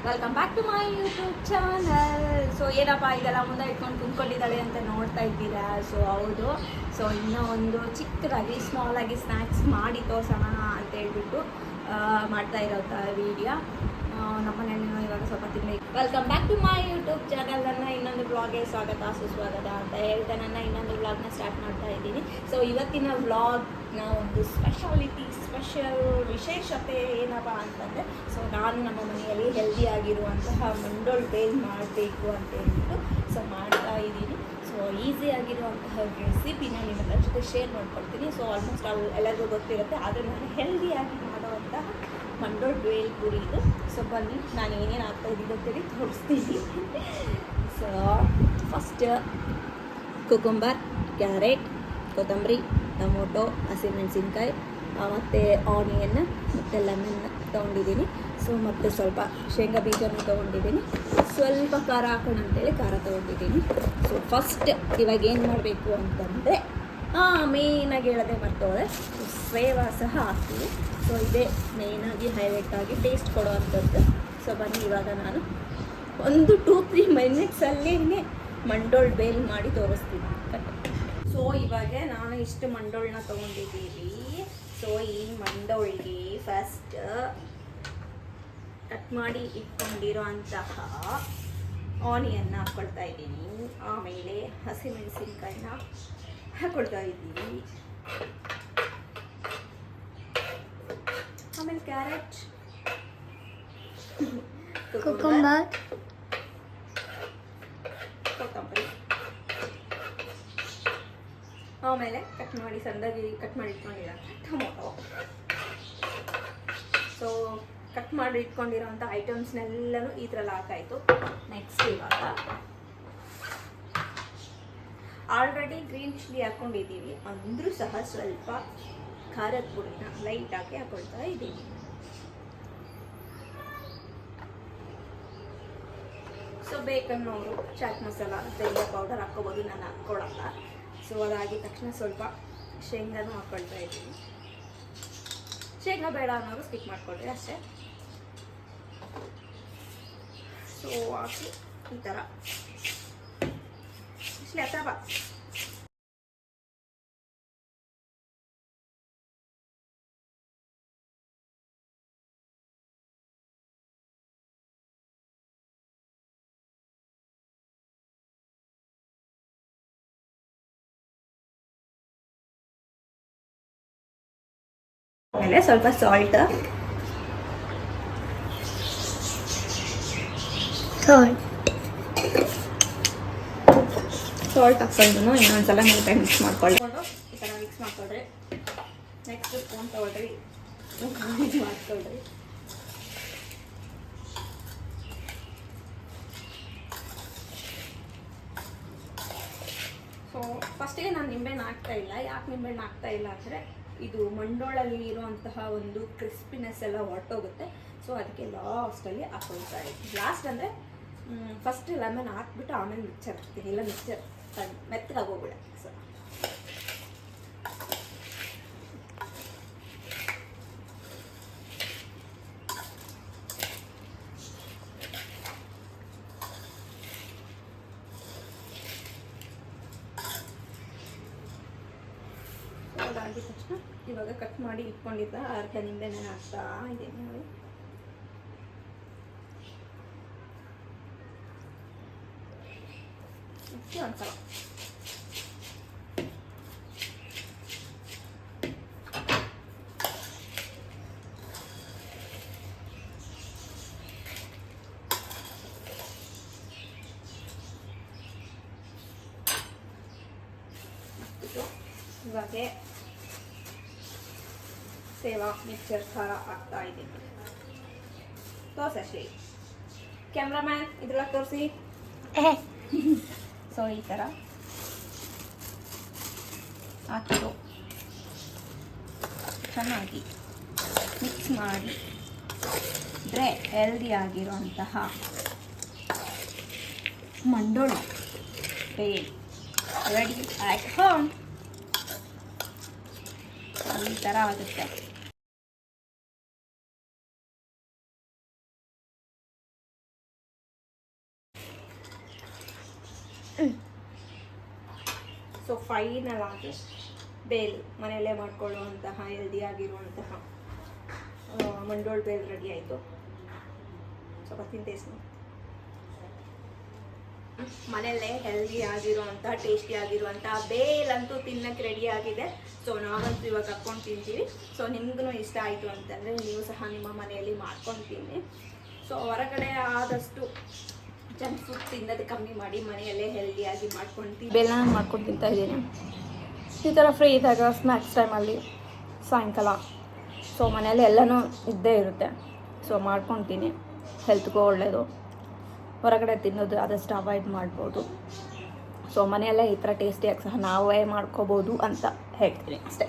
Welcome back to my YouTube channel. So ಏನಪ್ಪ ಇದೆಲ್ಲ ಮುಂದೆ ಇಟ್ಕೊಂಡು ಕುಂತ್ಕೊಂಡಿದ್ದಾಳೆ ಅಂತ ನೋಡ್ತಾ ಇದ್ದೀರಾ. ಸೊ ಹೌದು, ಸೊ ಇನ್ನೂ ಒಂದು ಚಿಕ್ಕದಾಗಿ ಸ್ಮಾಲಾಗಿ ಸ್ನ್ಯಾಕ್ಸ್ ಮಾಡಿ ತೋರ್ಸೋಣ ಅಂತ ಹೇಳ್ಬಿಟ್ಟು ಮಾಡ್ತಾ ಇರೋಂಥ ವಿಡಿಯೋ. ನಮ್ಮ ಮನೆಯಲ್ಲಿ ಇವಾಗ ಸ್ವಲ್ಪ ತಿನ್ನಿ. Welcome back to my YouTube channel. ನನ್ನ ಇನ್ನೊಂದು ಬ್ಲಾಗ್ಗೆ ಸ್ವಾಗತ ಸುಸ್ವಾಗತ ಅಂತ ಹೇಳ್ತಾ ನನ್ನ ಇನ್ನೊಂದು ವ್ಲಾಗ್ನ ಸ್ಟಾರ್ಟ್ ಮಾಡ್ತಾ ಇದ್ದೀನಿ. ಸೊ ಇವತ್ತಿನ ವ್ಲಾಗ್ನ ಒಂದು ಸ್ಪೆಷಲ್ ವಿಶೇಷತೆ ಏನಪ್ಪ ಅಂತಂದರೆ, ಸೊ ನಾನು ನಮ್ಮ ಮನೆಯಲ್ಲಿ ಹೆಲ್ದಿಯಾಗಿರುವಂತಹ ಮಂಡೋಲ್ ಬೇಲ್ ಮಾಡಬೇಕು ಅಂತ ಹೇಳ್ಬಿಟ್ಟು ಸೊ ಮಾಡ್ತಾ ಇದ್ದೀನಿ. ಸೊ ಈಸಿಯಾಗಿರುವಂತಹ ರೆಸಿಪಿನ ನಿಮ್ಮೆಲ್ಲರ ಜೊತೆ ಶೇರ್ ಮಾಡ್ಕೊಳ್ತೀನಿ. ಸೊ ಆಲ್ಮೋಸ್ಟ್ ಎಲ್ಲರಿಗೂ ಗೊತ್ತಿರುತ್ತೆ, ಆದರೆ ನಾನು ಹೆಲ್ದಿಯಾಗಿ ಮಾಡುವಂತಹ ಮಂಡೋಲ್ ಬೇಲ್ ಪುರಿ ಇದು. ಸೊ ಬನ್ನಿ, ನಾನು ಏನೇನು ಆಗ್ತಾಯಿದ್ದೀನಿ ಅಂತೇಳಿ ತೋರಿಸ್ತೀನಿ. ಸೊ ಫಸ್ಟ್ ಕುಕುಂಬರ್, ಕ್ಯಾರೆಟ್, ಕೊತ್ತಂಬರಿ, ಟೊಮೊಟೊ, ಹಸಿಮೆಣಸಿನ್ಕಾಯಿ ಮತ್ತು ಆನಿಯನ್ ಮತ್ತು ಲೆಮನ್ ತೊಗೊಂಡಿದ್ದೀನಿ. ಸೊ ಮತ್ತು ಸ್ವಲ್ಪ ಶೇಂಗಾ ಬೀಜನೂ ತೊಗೊಂಡಿದ್ದೀನಿ. ಸ್ವಲ್ಪ ಖಾರ ಹಾಕೋಣ ಅಂತೇಳಿ ಖಾರ ತೊಗೊಂಡಿದ್ದೀನಿ. ಸೊ ಫಸ್ಟ್ ಇವಾಗ ಏನು ಮಾಡಬೇಕು ಅಂತಂದರೆ, ಮೇಯ್ನಾಗಿ ಹೇಳೋದೇ ಮರ್ತೋದೆ, ಸೇವಾ ಸಹ ಹಾಕ್ತೀವಿ. ಸೊ ಇದೇ ಮೇಯ್ನಾಗಿ ಹೈಲೈಟಾಗಿ ಟೇಸ್ಟ್ ಕೊಡುವಂಥದ್ದು. ಸೊ ಬನ್ನಿ, ಇವಾಗ ನಾನು ಒಂದು 2-3 ಮಿನಿಟ್ಸಲ್ಲೇ ಮಂಡೋಲ್ ಬೇಲ್ ಮಾಡಿ ತೋರಿಸ್ತೀನಿ. ಸೊ ಇವಾಗ ನಾನು ಇಷ್ಟು ಮಂಡೋಳನ್ನ ತೊಗೊಂಡಿದ್ದೀವಿ. ಸೊ ಈ ಮಂಡೋಳಿಗೆ ಫಸ್ಟ್ ಕಟ್ ಮಾಡಿ ಇಟ್ಕೊಂಡಿರೋ ಅಂತಹ ಆನಿಯನ್ನ ಹಾಕ್ಕೊಳ್ತಾ ಇದ್ದೀನಿ. ಆಮೇಲೆ ಹಸಿಮೆಣಸಿನ್ಕಾಯಿನ ಹಾಕ್ಕೊಳ್ತಾ ಇದ್ದೀವಿ. ಆಮೇಲೆ ಕ್ಯಾರೆಟ್, ಕುಕುಂಬರ್, ಕೊತ್ತಂಬರಿ, ಆಮೇಲೆ ಸಣ್ಣದಾಗಿ ಕಟ್ ಮಾಡಿ ಇಟ್ಕೊಂಡಿರೋ ಟೊಮೊಟೊ. ಸೊ ಕಟ್ ಮಾಡಿ ಇಟ್ಕೊಂಡಿರೋಂಥ ಐಟಮ್ಸ್ನೆಲ್ಲನೂ ಈ ಥರ ಹಾಕಾಯಿತು. ನೆಕ್ಸ್ಟ್ ಇವಾಗ ಆಲ್ರೆಡಿ ಗ್ರೀನ್ ಚಿಲ್ಲಿ ಹಾಕ್ಕೊಂಡಿದ್ದೀವಿ, ಅಂದರೂ ಸಹ ಸ್ವಲ್ಪ ಖಾರದ ಪುಡಿನ ಲೈಟಾಗಿ ಹಾಕೊಳ್ತಾ ಇದ್ದೀನಿ. ಸೊ ಬೇಕನ್ನೋರು ಚಾಟ್ ಮಸಾಲ, ಧನಿಯಾ ಪೌಡರ್ ಹಾಕ್ಕೋಬೋದು, ನಾನು ಹಾಕ್ಕೊಳಲ್ಲ. ಸೊ ಅದಾಗಿದ ತಕ್ಷಣ ಸ್ವಲ್ಪ ಶೇಂಗಾನು ಹಾಕ್ಕೊಳ್ತಾ ಇದ್ದೀನಿ. ಶೇಂಗಾ ಬೇಡ ಅನ್ನೋರು ಸ್ಕಿಪ್ ಮಾಡ್ಕೊಳ್ರಿ ಅಷ್ಟೇ. ಸೊ ಹಾಕಿ ಈ ಥರ ಇಷ್ಟೇ ಅಥವಾ ಆಮೇಲೆ ಸ್ವಲ್ಪ ಸಾಲ್ಟ್ ಹಾಕ್ಕೊಂಡು ಇನ್ನೊಂದ್ಸಲ ನೀಟಾಗಿ ಮಿಕ್ಸ್ ಮಾಡ್ಕೊಳ್ಳಿ. ಈ ಥರ ಮಿಕ್ಸ್ ಮಾಡ್ಕೊಳ್ರಿ. ನೆಕ್ಸ್ಟ್ ಸ್ಪೂನ್ ತೊಗೊಳ್ರಿ, ಮಾಡ್ಕೊಳ್ರಿ. ಸೊ ಫಸ್ಟಿಗೆ ನಾನು ನಿಂಬೆಹಣ್ಣು ಹಾಕ್ತಾ ಇಲ್ಲ. ಯಾಕೆ ನಿಂಬೆಹಣ್ಣು ಹಾಕ್ತಾ ಇಲ್ಲ ಅಂದರೆ, ಇದು ಮಂಡೋಳಲ್ಲಿ ಇರುವಂತಹ ಒಂದು ಕ್ರಿಸ್ಪಿನೆಸ್ ಎಲ್ಲ ಹೊರಟೋಗುತ್ತೆ. ಸೊ ಅದಕ್ಕೆ ಲಾಸ್ಟಲ್ಲಿ ಹಾಕ್ಕೊಳ್ತಾ ಇದ್ದೀನಿ. ಲಾಸ್ಟ್ ಅಂದರೆ ಫಸ್ಟ್ ಲೆಮನ್ ಹಾಕ್ಬಿಟ್ಟು ಆಮೇಲೆ ಮಿಕ್ಸರ್ ಹಾಕ್ತೀನಿ, ಇಲ್ಲ ಮಿಕ್ಸರ್ ಮೆತ್ತಗಾಗೋಗ್ಬಿಡ. ಸೊ ಅದಾಗಿದ ತಕ್ಷಣ ಇವಾಗ ಕಟ್ ಮಾಡಿ ಇಟ್ಕೊಂಡಿದ್ದ ಅರ್ಧ ನಿಂಬೆಹಣ್ಣು ಹಾಕ್ತಾ ಇದ್ದೀನಿ. ನೋಡಿ, ಒಂದ್ಸಲ ಇವಾಗ ಸೇವಾ ಮಿಕ್ಸರ್ ಖಾರ ಹಾಕ್ತಾ ಇದ್ದೀನಿ. ತೋರ್ಸಷ್ಟೇ, ಕ್ಯಾಮ್ರಾಮ್ಯಾನ್ ಇದ್ರೊಳಗೆ ತೋರಿಸಿ. ಸೊ ಈ ಥರ ಹಾಕಿದ್ದು ಚೆನ್ನಾಗಿ ಮಿಕ್ಸ್ ಮಾಡಿದ್ರೆ ಹೆಲ್ದಿಯಾಗಿರುವಂತಹ ಮಂಡೋಲ್ ಬೇಲ್ ರೆಡಿ ಆಟ್ ಹೋಮ್. ಈ ಥರ ಆಗುತ್ತೆ. ಸೊ ಫೈನಲ್ ಆಗಿ ಬೇಲ್ ಮನೆಯಲ್ಲೇ ಮಾಡ್ಕೊಳ್ಳುವಂತಹ ಹೆಲ್ದಿಯಾಗಿರುವಂತಹ ಮಂಡೋಳು ಬೇಲ್ ರೆಡಿ ಆಯಿತು. ಸ್ವಲ್ಪ ಟೇಸ್ಟ್ ಮನೆಯಲ್ಲೇ ಹೆಲ್ದಿ ಆಗಿರುವಂಥ ಟೇಸ್ಟಿ ಆಗಿರುವಂಥ ಬೇಲಂತೂ ತಿನ್ನಕ್ಕೆ ರೆಡಿ ಆಗಿದೆ. ಸೊ ನಾವಂತೂ ಇವಾಗ ಹಾಕ್ಕೊಂಡು ತಿಂತೀವಿ. ಸೊ ನಿಮ್ಗೂ ಇಷ್ಟ ಆಯಿತು ಅಂತಂದರೆ ನೀವು ಸಹ ನಿಮ್ಮ ಮನೆಯಲ್ಲಿ ಮಾಡ್ಕೊಂಡು ತಿನ್ನಿ. ಸೊ ಹೊರಗಡೆ ಆದಷ್ಟು ಜಂಕ್ ಫುಡ್ ತಿನ್ನೋದು ಕಮ್ಮಿ ಮಾಡಿ ಮನೆಯಲ್ಲೇ ಹೆಲ್ದಿಯಾಗಿ ಮಾಡ್ಕೊಂಡು ಬೇಲನ ಮಾಡ್ಕೊಂಡು ತಿಂತಾ ಇದ್ದೀನಿ. ಈ ಥರ ಫ್ರೀ ಇದ್ದಾಗ ಸ್ನ್ಯಾಕ್ಸ್ ಟೈಮಲ್ಲಿ ಸಾಯಂಕಾಲ ಸೊ ಮನೆಯಲ್ಲಿ ಎಲ್ಲನೂ ಇದ್ದೇ ಇರುತ್ತೆ. ಸೊ ಮಾಡ್ಕೊತೀನಿ, ಹೆಲ್ತ್ಗೂ ಒಳ್ಳೆಯದು. ಹೊರಗಡೆ ತಿನ್ನೋದು ಆದಷ್ಟು ಅವಾಯ್ಡ್ ಮಾಡ್ಬೋದು. ಸೊ ಮನೆಯಲ್ಲೇ ಈ ಥರ ಟೇಸ್ಟಿಯಾಗಿ ಸಹ ನಾವೇ ಮಾಡ್ಕೋಬೋದು ಅಂತ ಹೇಳ್ತೀನಿ ಅಷ್ಟೇ.